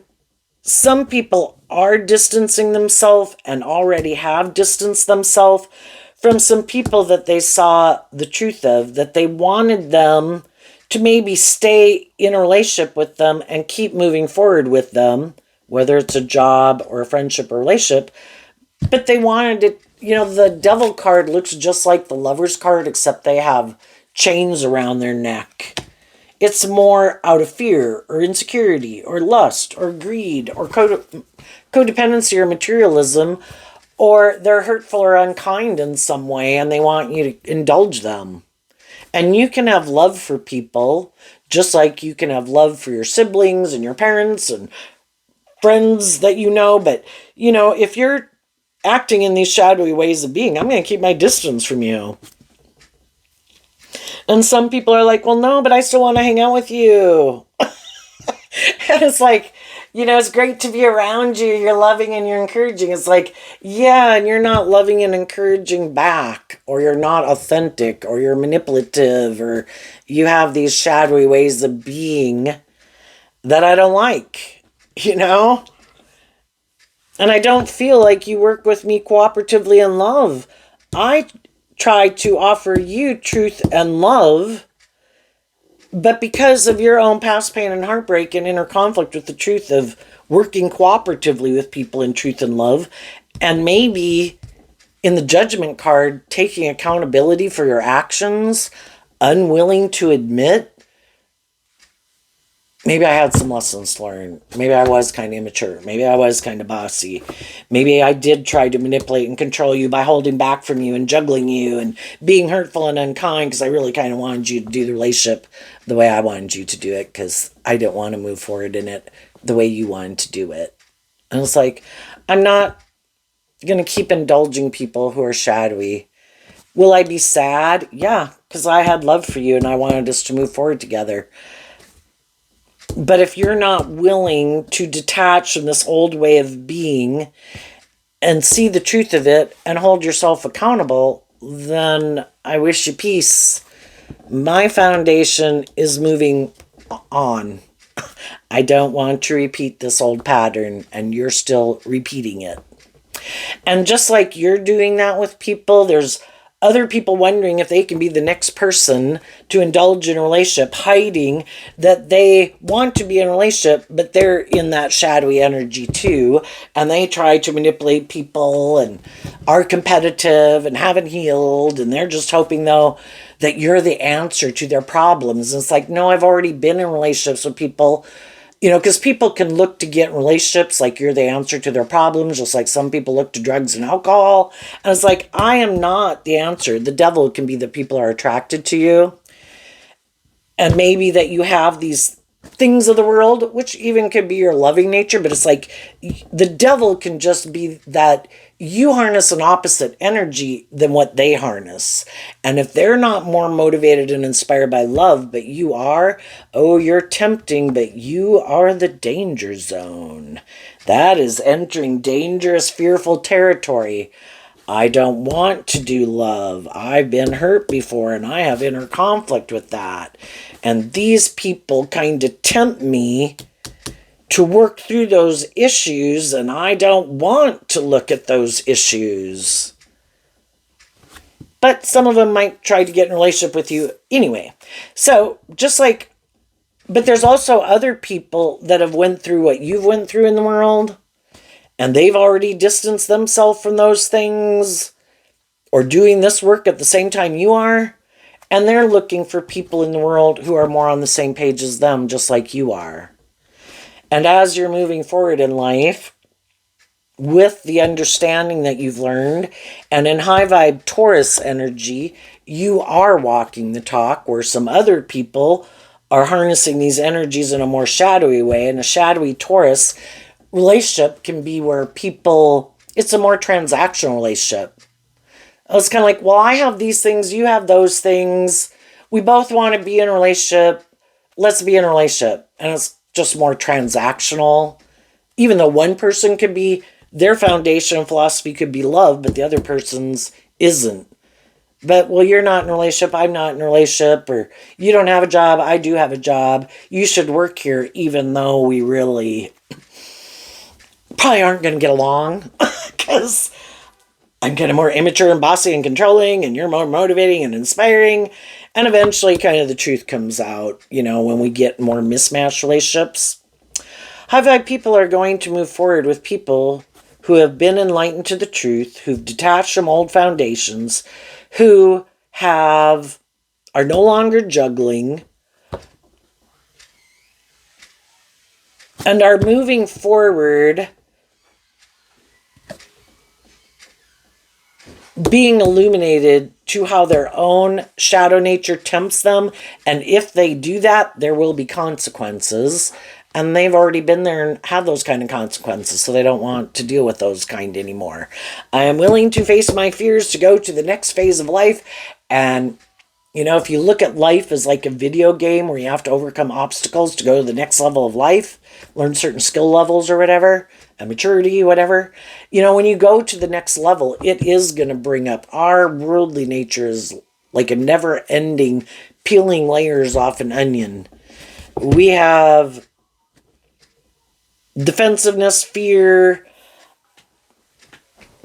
some people are distancing themselves and already have distanced themselves from some people that they saw the truth of, that they wanted them to maybe stay in a relationship with them and keep moving forward with them, whether it's a job or a friendship or relationship. But they wanted it, you know, the Devil card looks just like the Lover's card, except they have chains around their neck. It's more out of fear or insecurity or lust or greed or codependency or materialism, or they're hurtful or unkind in some way and they want you to indulge them. And you can have love for people just like you can have love for your siblings and your parents and friends that you know. But, you know, if you're acting in these shadowy ways of being, I'm going to keep my distance from you. And some people are like, well, no, but I still want to hang out with you. And it's like, you know, it's great to be around you. You're loving and you're encouraging. It's like, yeah, and you're not loving and encouraging back, or you're not authentic, or you're manipulative, or you have these shadowy ways of being that I don't like, you know? And I don't feel like you work with me cooperatively in love. I try to offer you truth and love, but because of your own past pain and heartbreak and inner conflict with the truth of working cooperatively with people in truth and love, and maybe in the Judgment card, taking accountability for your actions, unwilling to admit maybe I had some lessons to learn. Maybe I was kind of immature. Maybe I was kind of bossy. Maybe I did try to manipulate and control you by holding back from you and juggling you and being hurtful and unkind because I really kind of wanted you to do the relationship the way I wanted you to do it because I didn't want to move forward in it the way you wanted to do it. And it's like, I'm not going to keep indulging people who are shadowy. Will I be sad? Yeah, because I had love for you and I wanted us to move forward together. But if you're not willing to detach from this old way of being and see the truth of it and hold yourself accountable, then I wish you peace. My foundation is moving on. I don't want to repeat this old pattern, and you're still repeating it. And just like you're doing that with people, there's other people wondering if they can be the next person to indulge in a relationship, hiding that they want to be in a relationship, but they're in that shadowy energy too. And they try to manipulate people and are competitive and haven't healed. And they're just hoping, though, that you're the answer to their problems. And it's like, no, I've already been in relationships with people. Because people can look to get in relationships like you're the answer to their problems, just like some people look to drugs and alcohol. And it's like, I am not the answer. The devil can be that people are attracted to you. And maybe that you have these things of the world, which even could be your loving nature, but it's like the devil can just be that you harness an opposite energy than what they harness. And if they're not more motivated and inspired by love, but you are, oh, you're tempting, but you are the danger zone. That is entering dangerous, fearful territory. I don't want to do love. I've been hurt before and I have inner conflict with that. And these people kind of tempt me to work through those issues, and I don't want to look at those issues. But some of them might try to get in a relationship with you anyway. So just like, but there's also other people that have went through what you've went through in the world, and they've already distanced themselves from those things or doing this work at the same time you are. And they're looking for people in the world who are more on the same page as them, just like you are. And as you're moving forward in life, with the understanding that you've learned, and in high vibe Taurus energy, you are walking the talk, where some other people are harnessing these energies in a more shadowy way. And a shadowy Taurus relationship can be where people, it's a more transactional relationship. It's kind of like, well, I have these things, you have those things. We both want to be in a relationship. Let's be in a relationship. And it's just more transactional. Even though one person could be, their foundation and philosophy could be love, but the other person's isn't. But, well, you're not in a relationship, I'm not in a relationship, or you don't have a job, I do have a job. You should work here, even though we really probably aren't going to get along. Because I'm kind of more immature and bossy and controlling, and you're more motivating and inspiring. And eventually kind of the truth comes out, when we get more mismatched relationships. High vibe people are going to move forward with people who have been enlightened to the truth, who've detached from old foundations, who are no longer juggling, and are moving forward being illuminated to how their own shadow nature tempts them. And if they do that, there will be consequences. And they've already been there and had those kind of consequences, so they don't want to deal with those kind anymore. I am willing to face my fears to go to the next phase of life. And, if you look at life as like a video game where you have to overcome obstacles to go to the next level of life, learn certain skill levels or whatever, and maturity, whatever. When you go to the next level, it is going to bring up our worldly nature is like a never-ending peeling layers off an onion. We have defensiveness, fear,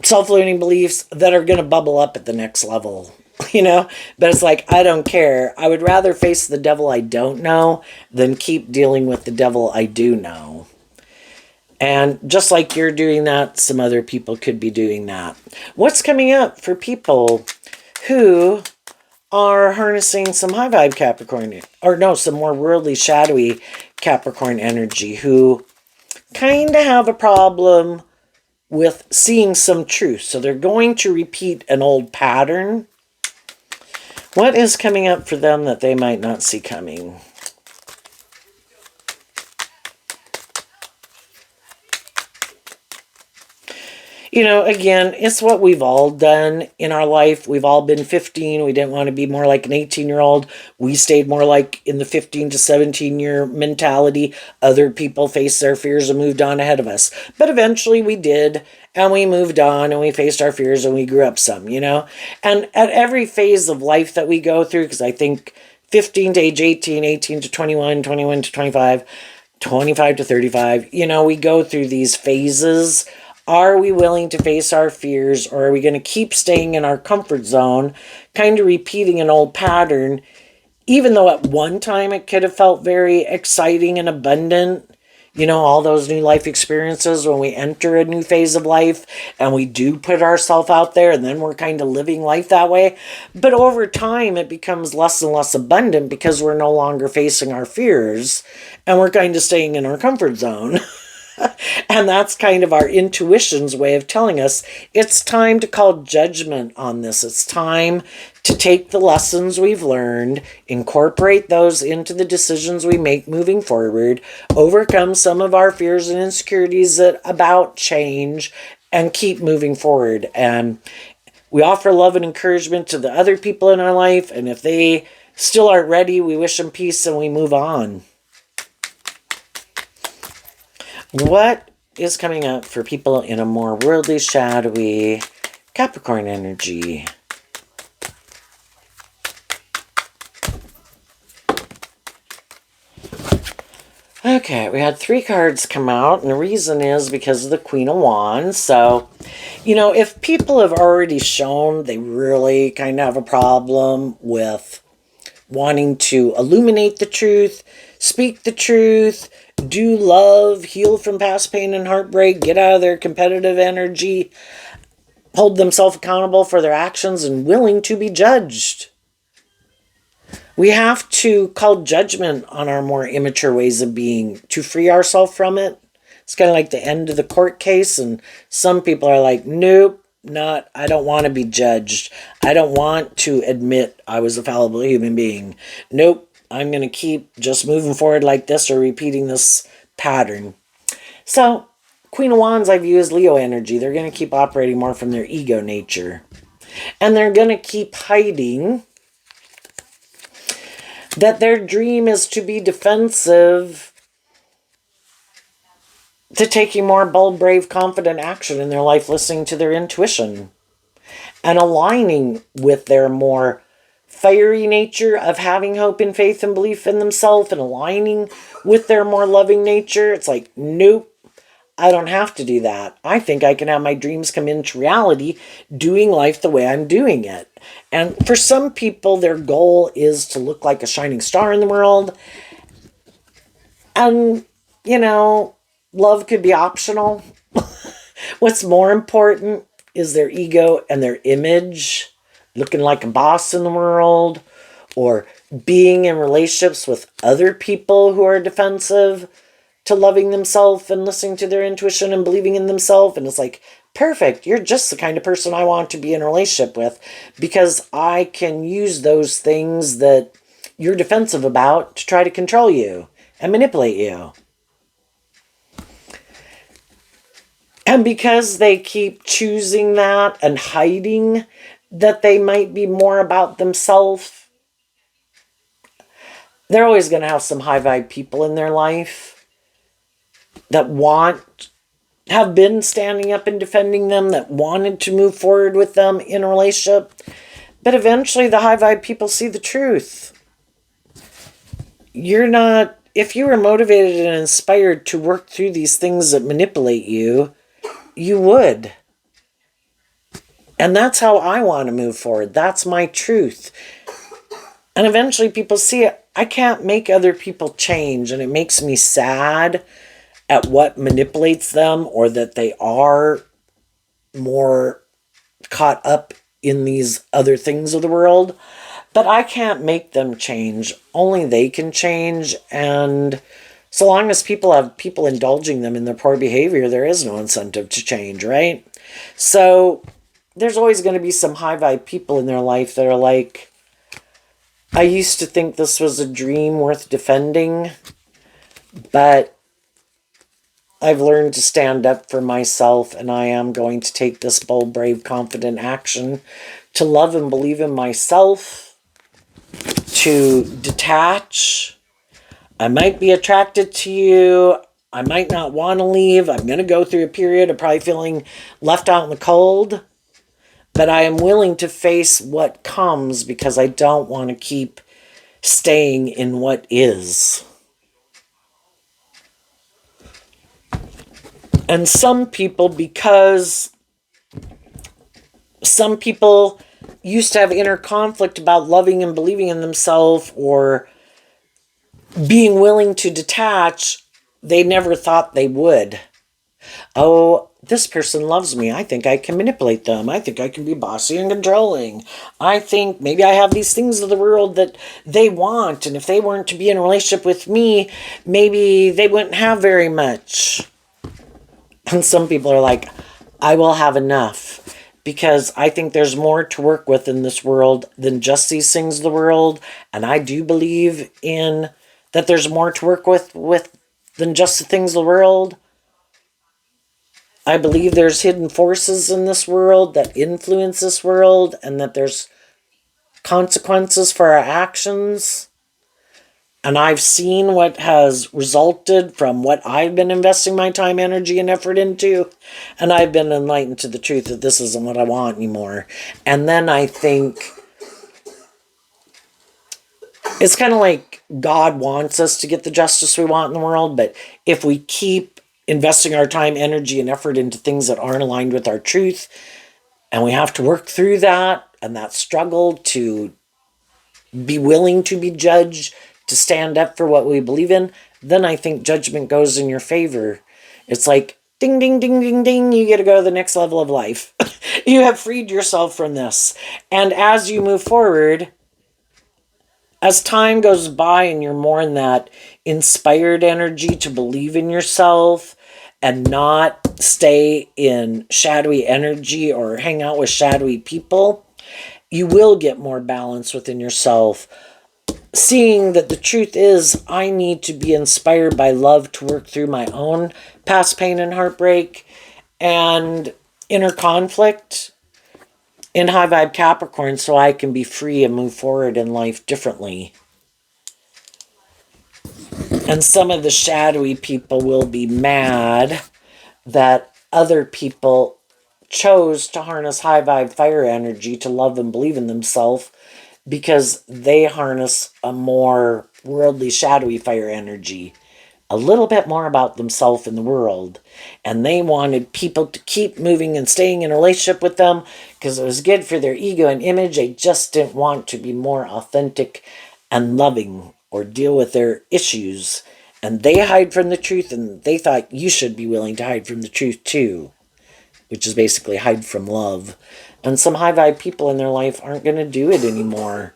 self-limiting beliefs that are going to bubble up at the next level, but it's like, I don't care. I would rather face the devil I don't know than keep dealing with the devil I do know. And just like you're doing that, some other people could be doing that. What's coming up for people who are harnessing some high vibe Capricorn, or no, some more worldly, shadowy Capricorn energy who kind of have a problem with seeing some truth. So they're going to repeat an old pattern. What is coming up for them that they might not see coming? You know, again, it's what we've all done in our life. We've all been 15. We didn't want to be more like an 18-year-old. We stayed more like in the 15 to 17-year mentality. Other people faced their fears and moved on ahead of us. But eventually we did, and we moved on, and we faced our fears, and we grew up some, you know? And at every phase of life that we go through, because I think 15 to age 18, 18 to 21, 21 to 25, 25 to 35, you know, we go through these phases. Are we willing to face our fears, or are we going to keep staying in our comfort zone, kind of repeating an old pattern, even though at one time it could have felt very exciting and abundant? You know, all those new life experiences when we enter a new phase of life and we do put ourselves out there and then we're kind of living life that way. But over time, it becomes less and less abundant because we're no longer facing our fears and we're kind of staying in our comfort zone. And that's kind of our intuition's way of telling us it's time to call judgment on this. It's time to take the lessons we've learned, incorporate those into the decisions we make moving forward, overcome some of our fears and insecurities about change, and keep moving forward. And we offer love and encouragement to the other people in our life, and if they still aren't ready, we wish them peace and we move on. What is coming up for people in a more worldly, shadowy Capricorn energy? Okay, we had 3 cards come out, and the reason is because of the Queen of Wands. So, you know, if people have already shown they really kind of have a problem with wanting to illuminate the truth, speak the truth, do love, heal from past pain and heartbreak, get out of their competitive energy, hold themselves accountable for their actions, and willing to be judged. We have to call judgment on our more immature ways of being to free ourselves from it. It's kind of like the end of the court case, and some people are like, nope, I don't want to be judged. I don't want to admit I was a fallible human being. Nope. I'm going to keep just moving forward like this or repeating this pattern. So, Queen of Wands I view as Leo energy. They're going to keep operating more from their ego nature. And they're going to keep hiding that their dream is to be defensive, to taking more bold, brave, confident action in their life, listening to their intuition, and aligning with their more fiery nature of having hope and faith and belief in themselves, and aligning with their more loving nature. It's like, nope, I don't have to do that. I think I can have my dreams come into reality doing life the way I'm doing it. And for some people, their goal is to look like a shining star in the world. And, you know, love could be optional. What's more important is their ego and their image, looking like a boss in the world, or being in relationships with other people who are defensive to loving themselves and listening to their intuition and believing in themselves. And it's like, perfect, you're just the kind of person I want to be in a relationship with, because I can use those things that you're defensive about to try to control you and manipulate you. And because they keep choosing that and hiding that they might be more about themselves, they're always going to have some high vibe people in their life that have been standing up and defending them, that wanted to move forward with them in a relationship. But eventually the high vibe people see the truth. If you were motivated and inspired to work through these things that manipulate you, you would. And that's how I want to move forward. That's my truth. And eventually people see it. I can't make other people change, and it makes me sad at what manipulates them, or that they are more caught up in these other things of the world. But I can't make them change. Only they can change. And So long as people have people indulging them in their poor behavior, there is no incentive to change, right? So there's always going to be some high vibe people in their life that are like, I used to think this was a dream worth defending, but I've learned to stand up for myself, and I am going to take this bold, brave, confident action to love and believe in myself, to detach. I might be attracted to you. I might not want to leave. I'm going to go through a period of probably feeling left out in the cold. But I am willing to face what comes because I don't want to keep staying in what is. And some people, because some people used to have inner conflict about loving and believing in themselves or being willing to detach, they never thought they would. Oh, this person loves me. I think I can manipulate them. I think I can be bossy and controlling. I think maybe I have these things of the world that they want. And if they weren't to be in a relationship with me, maybe they wouldn't have very much. And some people are like, I will have enough. Because I think there's more to work with in this world than just these things of the world. And I do believe in that there's more to work with than just the things of the world. I believe there's hidden forces in this world that influence this world and that there's consequences for our actions. And I've seen what has resulted from what I've been investing my time, energy, and effort into. And I've been enlightened to the truth that this isn't what I want anymore. And then I think it's kind of like God wants us to get the justice we want in the world. But if we keep investing our time, energy, and effort into things that aren't aligned with our truth, and we have to work through that and that struggle to be willing to be judged, to stand up for what we believe in, then I think judgment goes in your favor. It's like, ding, ding, ding, ding, ding, you get to go to the next level of life. You have freed yourself from this. And as you move forward, as time goes by and you're more in that inspired energy to believe in yourself and not stay in shadowy energy or hang out with shadowy people, you will get more balance within yourself. Seeing that the truth is, I need to be inspired by love to work through my own past pain and heartbreak and inner conflict in high vibe Capricorn so I can be free and move forward in life differently. And some of the shadowy people will be mad that other people chose to harness high vibe fire energy to love and believe in themselves because they harness a more worldly shadowy fire energy, a little bit more about themselves in the world. And they wanted people to keep moving and staying in a relationship with them because it was good for their ego and image. They just didn't want to be more authentic and loving or deal with their issues. And they hide from the truth, and they thought you should be willing to hide from the truth too, which is basically hide from love. And some high vibe people in their life aren't going to do it anymore.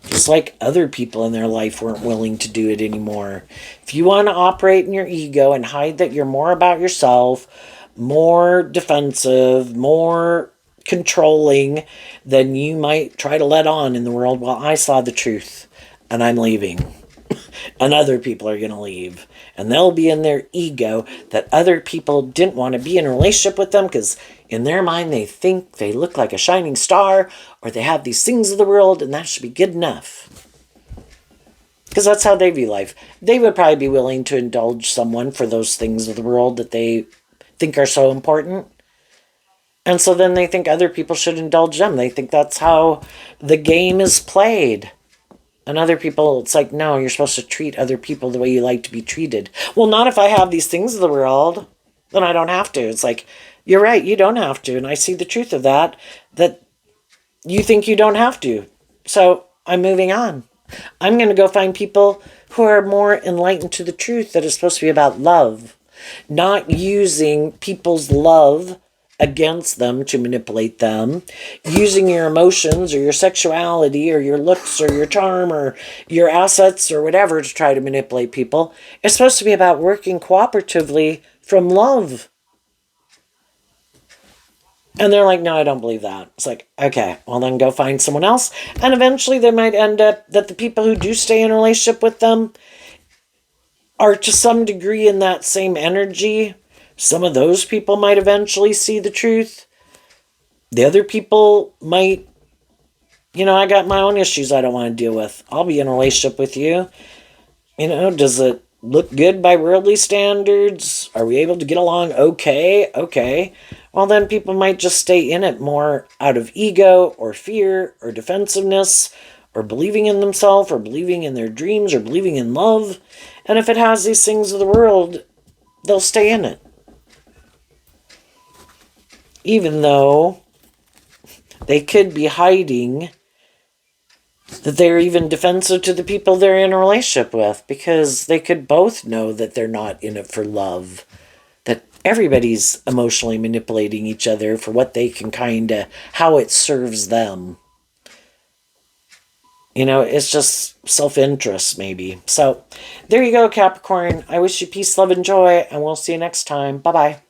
Just like other people in their life weren't willing to do it anymore. If you want to operate in your ego and hide that you're more about yourself, more defensive, more controlling than you might try to let on in the world, well, I saw the truth and I'm leaving. And other people are going to leave. And they'll be in their ego that other people didn't want to be in a relationship with them because in their mind they think they look like a shining star or they have these things of the world and that should be good enough. Because that's how they view life. They would probably be willing to indulge someone for those things of the world that they think are so important. And so then they think other people should indulge them. They think that's how the game is played. And other people, it's like, no, you're supposed to treat other people the way you like to be treated. Well, not if I have these things of the world. Then I don't have to. It's like, you're right, you don't have to. And I see the truth of that you think you don't have to. So I'm moving on. I'm going to go find people who are more enlightened to the truth that is supposed to be about love. Not using people's love against them to manipulate them, using your emotions or your sexuality or your looks or your charm or your assets or whatever to try to manipulate people. It's supposed to be about working cooperatively from love. And they're like, no, I don't believe that. It's like, okay, well then go find someone else. And eventually they might end up that the people who do stay in a relationship with them are to some degree in that same energy. Some of those people might eventually see the truth. The other people might, I got my own issues I don't want to deal with. I'll be in a relationship with you. Does it look good by worldly standards? Are we able to get along okay? Okay. Well, then people might just stay in it more out of ego or fear or defensiveness or believing in themselves or believing in their dreams or believing in love. And if it has these things of the world, they'll stay in it. Even though they could be hiding that they're even defensive to the people they're in a relationship with, because they could both know that they're not in it for love, that everybody's emotionally manipulating each other for what they can how it serves them. It's just self-interest maybe. So there you go, Capricorn. I wish you peace, love, and joy, and we'll see you next time. Bye-bye.